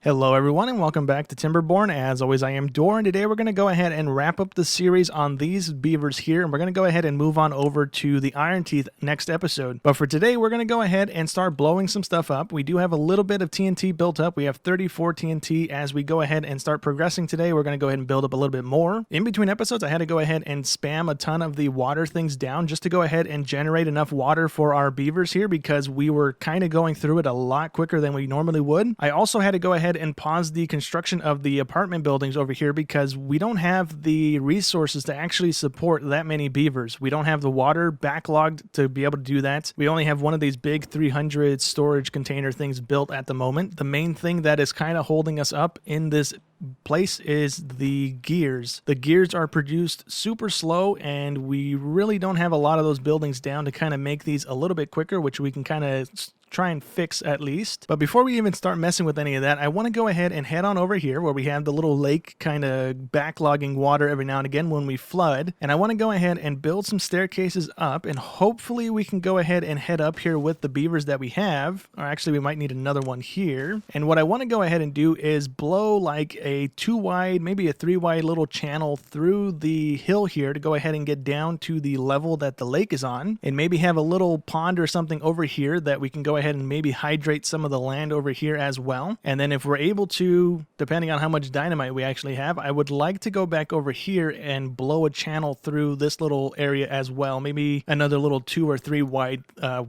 Hello everyone and welcome back to Timberborn. As always, I am Dor, and today we're going to go ahead and wrap up the series on these beavers here, and we're going to go ahead and move on over to the Iron Teeth next episode. But for today, we're going to go ahead and start blowing some stuff up. We do have a little bit of TNT built up. We have 34 TNT. As we go ahead and start progressing today, we're going to go ahead and build up a little bit more. In between episodes, I had to go ahead and spam a ton of the water things down just to go ahead and generate enough water for our beavers here, because we were kind of going through it a lot quicker than we normally would. I also had to go ahead and pause the construction of the apartment buildings over here because we don't have the resources to actually support that many beavers. We don't have the water backlogged to be able to do that. We only have one of these big 300 storage container things built at the moment. The main thing that is kind of holding us up in this place is the gears. The gears are produced super slow, and we really don't have a lot of those buildings down to kind of make these a little bit quicker, which we can kind of try and fix at least. But before we even start messing with any of that, I want to go ahead and head on over here where we have the little lake kind of backlogging water every now and again when we flood. And I want to go ahead and build some staircases up, and hopefully we can go ahead and head up here with the beavers that we have. Or actually, we might need another one here. And what I want to go ahead and do is blow like a 2 wide, maybe a 3 wide little channel through the hill here to go ahead and get down to the level that the lake is on, and maybe have a little pond or something over here that we can go ahead and maybe hydrate some of the land over here as well. And then if we're able to, depending on how much dynamite we actually have, I would like to go back over here and blow a channel through this little area as well. Maybe another little 2 or 3 wide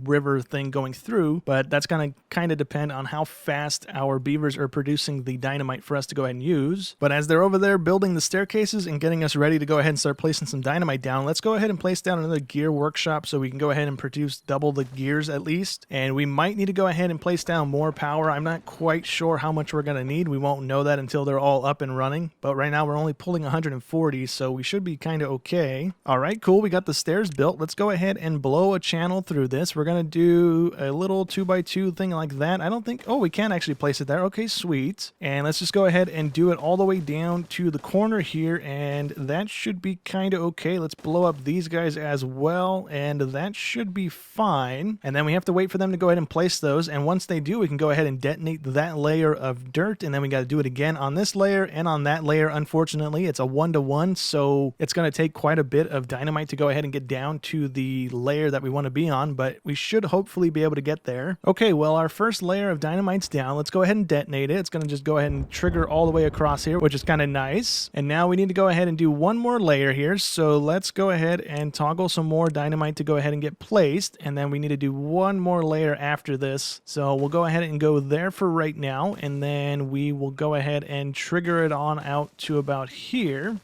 river thing going through, but that's going to kind of depend on how fast our beavers are producing the dynamite for us to go ahead and use. But as they're over there building the staircases and getting us ready to go ahead and start placing some dynamite down, let's go ahead and place down another gear workshop so we can go ahead and produce double the gears at least. And we might need to go ahead and place down more power. I'm not quite sure how much we're going to need. We won't know that until they're all up and running. But right now we're only pulling 140, so we should be kind of okay. All right, cool. We got the stairs built. Let's go ahead and blow a channel through this. We're going to do a little 2x2 thing like that. I don't think, oh, we can actually place it there. Okay, sweet. And let's just go ahead and do it all the way down to the corner here, and that should be kind of okay. Let's blow up these guys as well, and that should be fine. And then we have to wait for them to go ahead and place those, and once they do, we can go ahead and detonate that layer of dirt, and then we got to do it again on this layer and on that layer. Unfortunately, it's a 1-to-1, so it's going to take quite a bit of dynamite to go ahead and get down to the layer that we want to be on, but we should hopefully be able to get there. Okay, well, our first layer of dynamite's down. Let's go ahead and detonate it. It's going to just go ahead and trigger all the way across here, which is kind of nice. And now we need to go ahead and do one more layer here, so let's go ahead and toggle some more dynamite to go ahead and get placed, and then we need to do one more layer after this. So we'll go ahead and go there for right now, and then we will go ahead and trigger it on out to about here.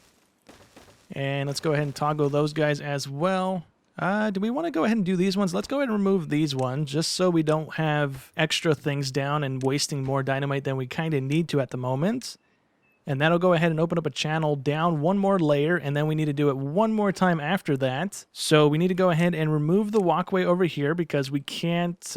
And let's go ahead and toggle those guys as well. Do we want to go ahead and do these ones? Let's go ahead and remove these ones just so we don't have extra things down and wasting more dynamite than we kind of need to at the moment. And that'll go ahead and open up a channel down one more layer, and then we need to do it one more time after that. So we need to go ahead and remove the walkway over here because we can't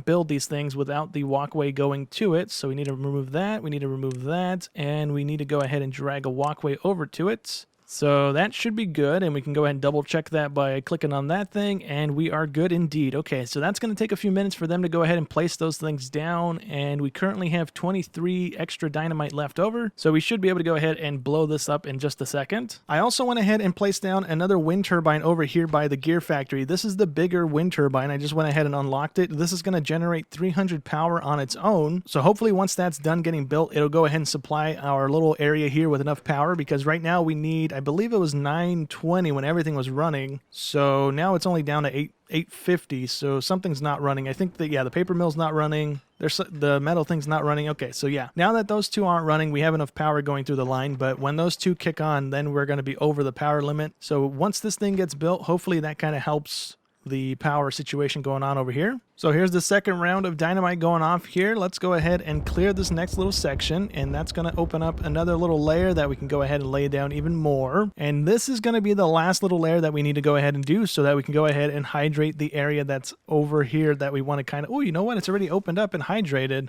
build these things without the walkway going to it. So we need to remove that, we need to remove that, and we need to go ahead and drag a walkway over to it. So that should be good, and we can go ahead and double check that by clicking on that thing, and we are good indeed. Okay, so that's going to take a few minutes for them to go ahead and place those things down, and we currently have 23 extra dynamite left over, so we should be able to go ahead and blow this up in just a second. I also went ahead and placed down another wind turbine over here by the gear factory. This is the bigger wind turbine. I just went ahead and unlocked it. This is going to generate 300 power on its own, so hopefully once that's done getting built, it'll go ahead and supply our little area here with enough power, because right now we need, I believe it was 920 when everything was running. So now it's only down to 850. So something's not running. I think that, yeah, the paper mill's not running. The metal thing's not running. Okay, so yeah, now that those two aren't running, we have enough power going through the line, but when those two kick on, then we're going to be over the power limit. So once this thing gets built, hopefully that kind of helps the power situation going on over here. So here's the second round of dynamite going off here. Let's go ahead and clear this next little section, and that's going to open up another little layer that we can go ahead and lay down even more. And this is going to be the last little layer that we need to go ahead and do so that we can go ahead and hydrate the area that's over here that we want to kind of, oh, you know what? It's already opened up and hydrated.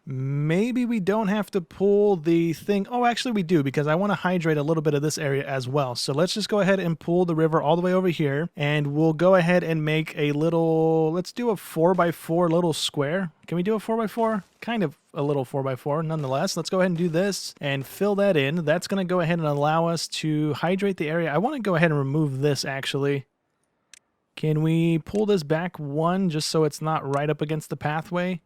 Maybe we don't have to pull the thing. Oh, actually we do, because I want to hydrate a little bit of this area as well. So let's just go ahead and pull the river all the way over here, and we'll go ahead and make a little, let's do a 4x4 little square. Can we do a 4x4? Kind of. a little 4x4 nonetheless. Let's go ahead and do this and fill that in. That's going to go ahead and allow us to hydrate the area. I want to go ahead and remove this actually. Can we pull this back one just so it's not right up against the pathway?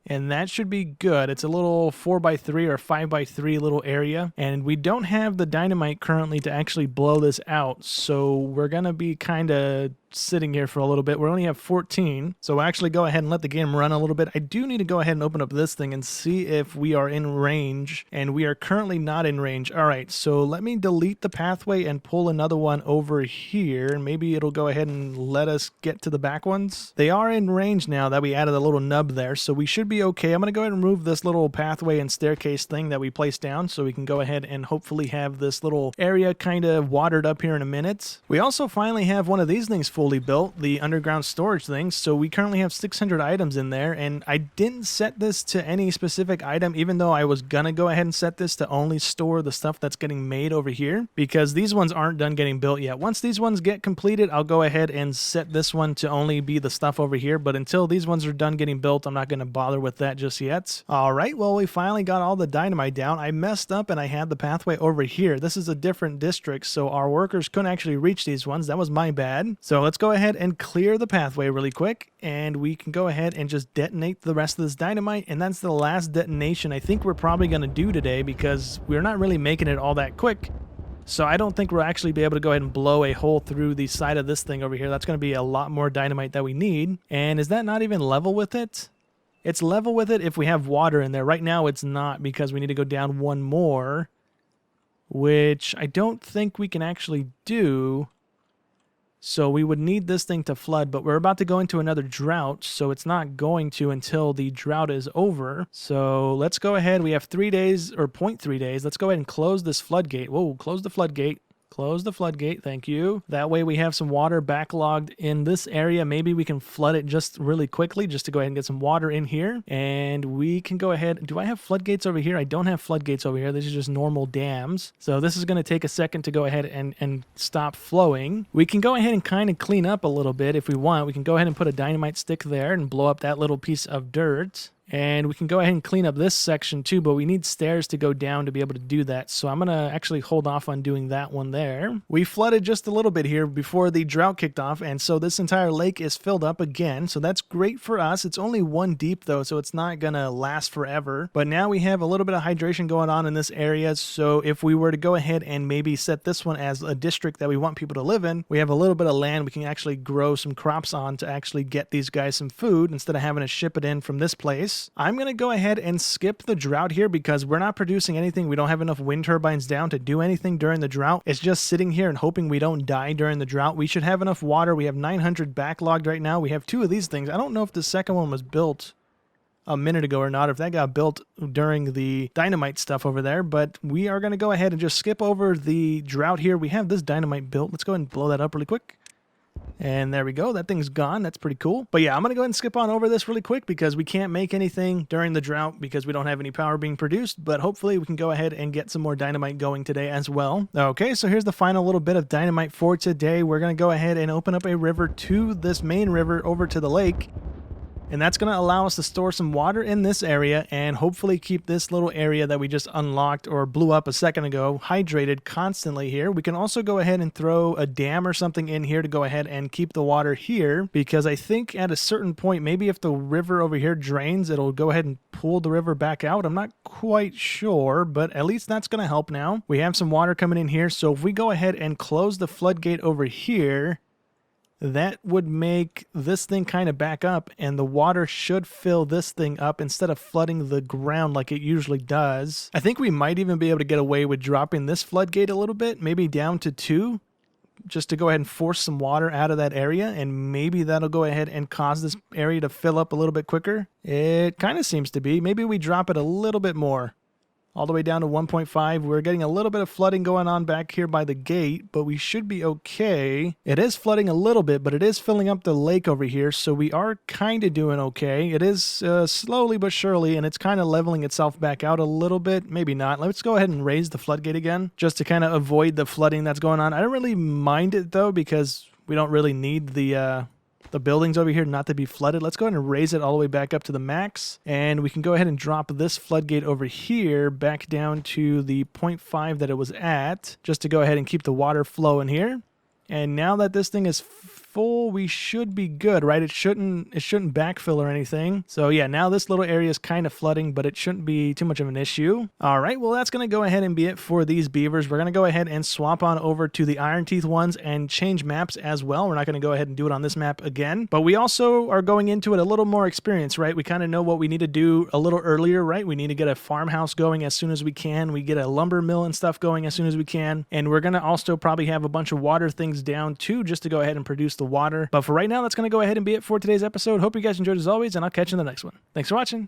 And that should be good. It's a little 4x3 or 5x3 little area. And we don't have the dynamite currently to actually blow this out. So we're going to be kind of sitting here for a little bit. We only have 14. So we'll actually go ahead and let the game run a little bit. I do need to go ahead and open up this thing and see if we are in range. And we are currently not in range. All right, so let me delete the pathway and pull another one over here. And maybe it'll go ahead and let us get to the back ones. They are in range now that we added a little nub there. So we should be okay. I'm going to go ahead and remove this little pathway and staircase thing that we placed down so we can go ahead and hopefully have this little area kind of watered up here in a minute. We also finally have one of these things fully built, the underground storage thing. So we currently have 600 items in there, and I didn't set this to any specific item, even though I was gonna go ahead and set this to only store the stuff that's getting made over here, because these ones aren't done getting built yet. Once these ones get completed, I'll go ahead and set this one to only be the stuff over here, but until these ones are done getting built, I'm not gonna bother with that just yet. All right, well, we finally got all the dynamite down. I messed up and I had the pathway over here. This is a different district, so our workers couldn't actually reach these ones. That was my bad. So let's go ahead and clear the pathway really quick, and we can go ahead and just detonate the rest of this dynamite, and that's the last detonation I think we're probably going to do today, because we're not really making it all that quick. So I don't think we'll actually be able to go ahead and blow a hole through the side of this thing over here. That's going to be a lot more dynamite that we need. And is that not even level with it? It's level with it if we have water in there. Right now it's not, because we need to go down one more, which I don't think we can actually do. So we would need this thing to flood, but we're about to go into another drought, so it's not going to until the drought is over. So let's go ahead. We have 3 days, or 0.3 days. Let's go ahead and close this floodgate. Whoa, close the floodgate. Close the floodgate, thank you. That way we have some water backlogged in this area. Maybe we can flood it just really quickly just to go ahead and get some water in here. And we can go ahead. Do I have floodgates over here? I don't have floodgates over here. This is just normal dams. So this is going to take a second to go ahead and stop flowing. We can go ahead and kind of clean up a little bit if we want. We can go ahead and put a dynamite stick there and blow up that little piece of dirt. And we can go ahead and clean up this section too, but we need stairs to go down to be able to do that. So I'm going to actually hold off on doing that one there. We flooded just a little bit here before the drought kicked off, and so this entire lake is filled up again. So that's great for us. It's only 1 deep though, so it's not going to last forever. But now we have a little bit of hydration going on in this area. So if we were to go ahead and maybe set this one as a district that we want people to live in, we have a little bit of land we can actually grow some crops on to actually get these guys some food instead of having to ship it in from this place. I'm going to go ahead and skip the drought here because we're not producing anything. We don't have enough wind turbines down to do anything during the drought. It's just sitting here and hoping we don't die during the drought. We should have enough water. We have 900 backlogged right now. We have 2 of these things. I don't know if the second one was built a minute ago or not, or if that got built during the dynamite stuff over there, but we are going to go ahead and just skip over the drought here. We have this dynamite built. Let's go ahead and blow that up really quick. And there we go. That thing's gone. That's pretty cool. But yeah, I'm going to go ahead and skip on over this really quick because we can't make anything during the drought because we don't have any power being produced. But hopefully we can go ahead and get some more dynamite going today as well. Okay, so here's the final little bit of dynamite for today. We're going to go ahead and open up a river to this main river over to the lake. And that's going to allow us to store some water in this area and hopefully keep this little area that we just unlocked or blew up a second ago hydrated constantly here. We can also go ahead and throw a dam or something in here to go ahead and keep the water here, because I think at a certain point, maybe if the river over here drains, it'll go ahead and pull the river back out. I'm not quite sure, but at least that's going to help now. We have some water coming in here, so if we go ahead and close the floodgate over here, that would make this thing kind of back up, and the water should fill this thing up instead of flooding the ground like it usually does. I think we might even be able to get away with dropping this floodgate a little bit, maybe down to 2, just to go ahead and force some water out of that area, and maybe that'll go ahead and cause this area to fill up a little bit quicker. It kind of seems to be. Maybe we drop it a little bit more, all the way down to 1.5. We're getting a little bit of flooding going on back here by the gate, but we should be okay. It is flooding a little bit, but it is filling up the lake over here, so we are kind of doing okay. It is slowly but surely, and it's kind of leveling itself back out a little bit. Maybe not. Let's go ahead and raise the floodgate again, just to kind of avoid the flooding that's going on. I don't really mind it, though, because we don't really need the the buildings over here not to be flooded. Let's go ahead and raise it all the way back up to the max. And we can go ahead and drop this floodgate over here back down to the 0.5 that it was at, just to go ahead and keep the water flowing here. And now that this thing is full, we should be good, right? It shouldn't backfill or anything. So yeah, now this little area is kind of flooding, but it shouldn't be too much of an issue. All right, well, that's going to go ahead and be it for these beavers. We're going to go ahead and swap on over to the Iron Teeth ones and change maps as well. We're not going to go ahead and do it on this map again, but we also are going into it a little more experience, right? We kind of know what we need to do a little earlier, right? We need to get a farmhouse going as soon as we can. We get a lumber mill and stuff going as soon as we can. And we're going to also probably have a bunch of water things down too, just to go ahead and produce the water. But for right now, that's going to go ahead and be it for today's episode. Hope you guys enjoyed as always, and I'll catch you in the next one. Thanks for watching.